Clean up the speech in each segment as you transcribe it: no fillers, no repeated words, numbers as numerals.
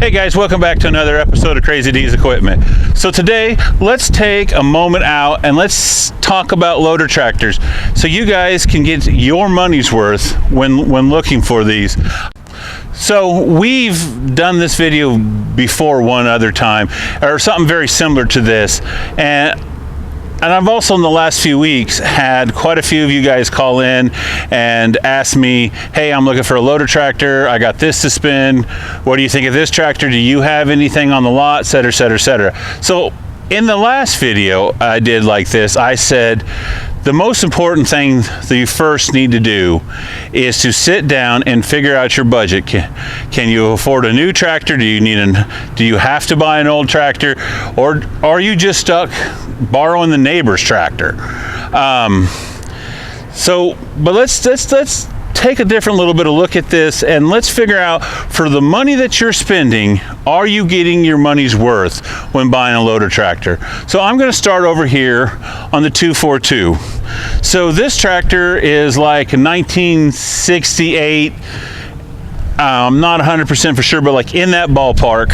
Hey guys, welcome back to another episode of Crazy D's Equipment. So today, let's take a moment out and let's talk about loader tractors so you guys can get your money's worth when looking for these. So we've done this video before one other time, or something very similar to this, and I've also in the last few weeks had quite a few of you guys call in and ask me, hey, I'm looking for a loader tractor. I got this to spin. What do you think of this tractor? Do you have anything on the lot, et cetera, et cetera, et cetera. So in the last video I did like this, I said, the most important thing that you first need to do is to sit down and figure out your budget. Can you afford a new tractor? Do you have to buy an old tractor? Or are you just stuck borrowing the neighbor's tractor? But let's take a different little bit of look at this and let's figure out, for the money that you're spending, are you getting your money's worth when buying a loader tractor? So I'm going to start over here on the 242. So this tractor is like a 1968, I'm not 100% for sure, but like in that ballpark.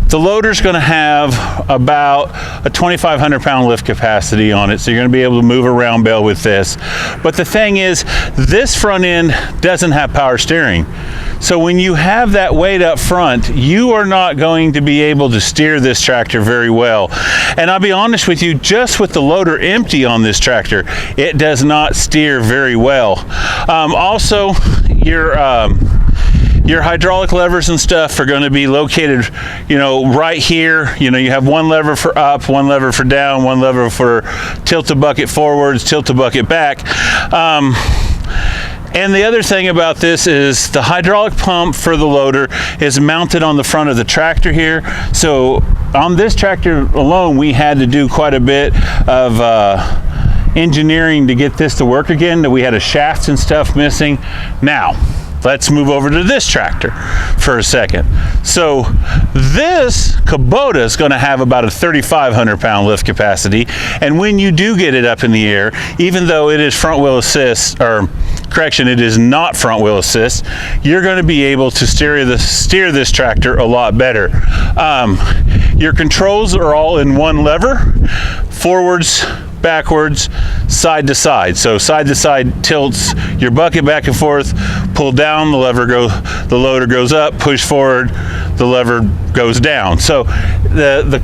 The loader's going to have about a 2,500 pound lift capacity on it, so you're going to be able to move around bale with this. But the thing is, this front end doesn't have power steering. So when you have that weight up front, you are not going to be able to steer this tractor very well. And I'll be honest with you, just with the loader empty on this tractor, it does not steer very well. Also, your hydraulic levers and stuff are going to be located, right here. You have one lever for up, one lever for down, one lever for tilt the bucket forwards, tilt the bucket back. And the other thing about this is the hydraulic pump for the loader is mounted on the front of the tractor here. So on this tractor alone, we had to do quite a bit of engineering to get this to work again. That we had a shaft and stuff missing. Now, let's move over to this tractor for a second. So this Kubota is going to have about a 3,500 pound lift capacity. And when you do get it up in the air, even though it is front wheel assist, or correction, it is not front wheel assist, you're going to be able to steer this tractor a lot better. Your controls are all in one lever, forwards, backwards, side to side. So side to side tilts your bucket back and forth, pull down, the loader goes up, push forward, the lever goes down. So the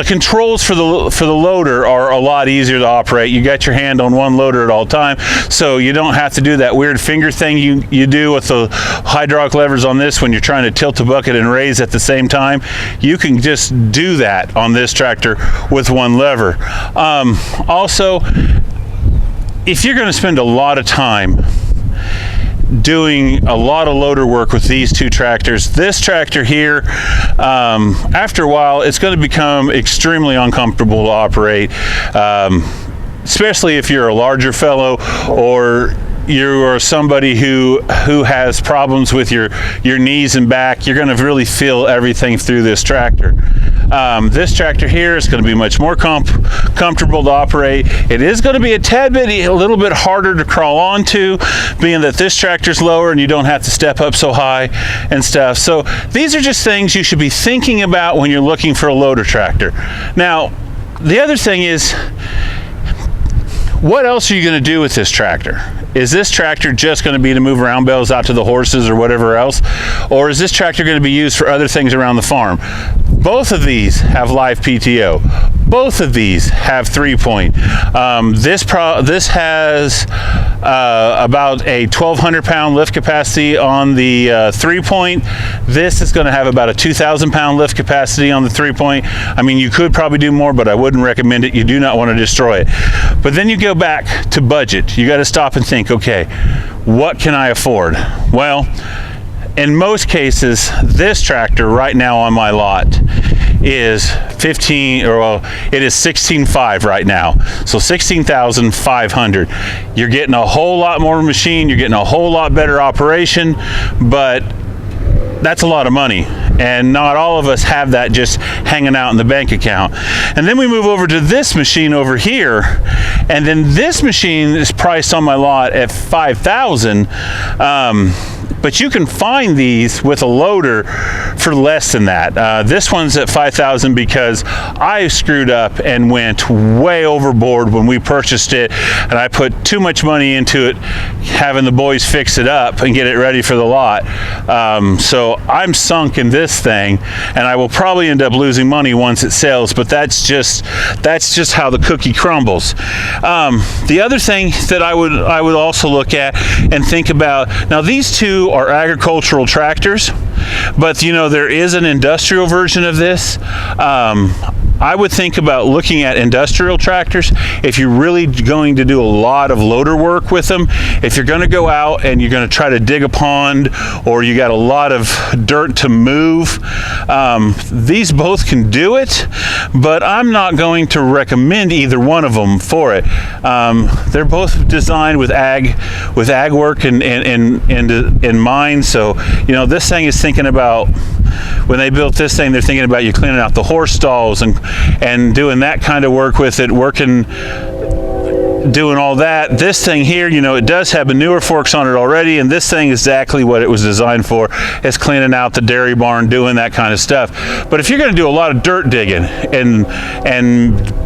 controls for the loader are a lot easier to operate. You got your hand on one loader at all time, so you don't have to do that weird finger thing you do with the hydraulic levers on this when you're trying to tilt the bucket and raise at the same time. You can just do that on this tractor with one lever. Also, if you're going to spend a lot of time doing a lot of loader work with these two tractors, this tractor here, after a while, it's going to become extremely uncomfortable to operate, especially if you're a larger fellow or you are somebody who has problems with your knees and back. You're going to really feel everything through this tractor. This tractor here is going to be much more comfortable to operate. It is going to be a little bit harder to crawl onto, being that this tractor's lower and you don't have to step up so high and stuff. So these are just things you should be thinking about when you're looking for a loader tractor. Now, the other thing is, what else are you going to do with this tractor? Is this tractor just going to be to move around bales out to the horses or whatever else? Or is this tractor going to be used for other things around the farm? Both of these have live PTO. Both of these have 3-point. This has about a 1,200 pound lift capacity on the 3-point. This is going to have about a 2,000 pound lift capacity on the 3-point. I mean, you could probably do more, but I wouldn't recommend it. You do not want to destroy it. But then you go back to budget. You got to stop and think, okay, what can I afford? Well, in most cases, this tractor right now on my lot is it is 16.5 right now. So 16,500. You're getting a whole lot more machine, you're getting a whole lot better operation, but that's a lot of money, and not all of us have that just hanging out in the bank account. And then we move over to this machine over here, and then this machine is priced on my lot at $5,000. But you can find these with a loader for less than that. This one's at $5,000 because I screwed up and went way overboard when we purchased it, and I put too much money into it, having the boys fix it up and get it ready for the lot. So I'm sunk in this thing, and I will probably end up losing money once it sells, but that's just how the cookie crumbles. The other thing that I would also look at and think about, now these two are agricultural tractors, but you know, there is an industrial version of this. I would think about looking at industrial tractors if you're really going to do a lot of loader work with them. If you're going to go out and you're going to try to dig a pond, or you got a lot of dirt to move, these both can do it, but I'm not going to recommend either one of them for it. They're both designed with ag work in mind. So you know, this thing is thinking about, when they built this thing, they're thinking about you cleaning out the horse stalls and doing that kind of work with it, doing all that. This thing here, you know, it does have manure forks on it already, and this thing is exactly what it was designed for. It's cleaning out the dairy barn, doing that kind of stuff. But if you're going to do a lot of dirt digging and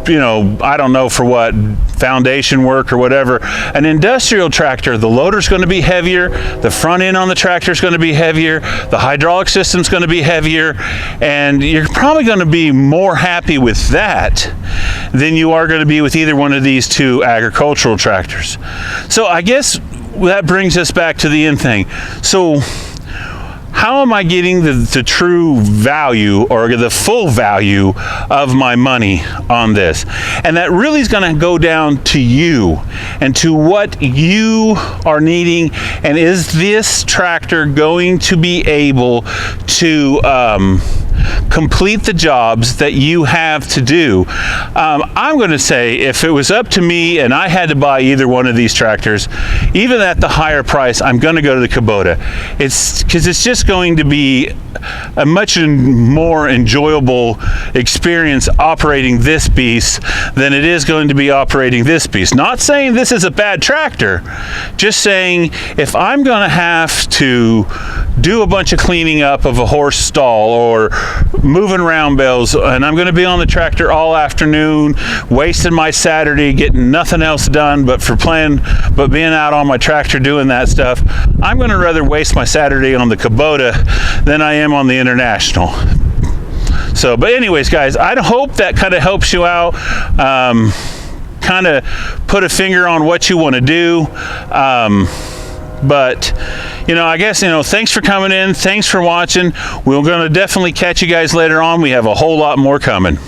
you know, I don't know for what, foundation work or whatever, an industrial tractor, the loader's going to be heavier, the front end on the tractor is going to be heavier, the hydraulic system's going to be heavier, and you're probably going to be more happy with that than you are going to be with either one of these two agricultural tractors. So I guess that brings us back to the end thing. So how am I getting the true value, or the full value of my money on this? And that really is going to go down to you and to what you are needing. And is this tractor going to be able to complete the jobs that you have to do? I'm going to say, if it was up to me and I had to buy either one of these tractors, even at the higher price, I'm going to go to the Kubota. It's because it's just going to be a much more enjoyable experience operating this beast than it is going to be operating this beast. Not saying this is a bad tractor, just saying if I'm going to have to do a bunch of cleaning up of a horse stall or moving round bales, and I'm going to be on the tractor all afternoon, wasting my Saturday, getting nothing else done but being out on my tractor doing that stuff, I'm going to rather waste my Saturday on the Kubota than I am on the International. So, but anyways, guys, I hope that kind of helps you out. Kind of put a finger on what you want to do. But, you know, I guess, you know, thanks for coming in. Thanks for watching. We're going to definitely catch you guys later on. We have a whole lot more coming.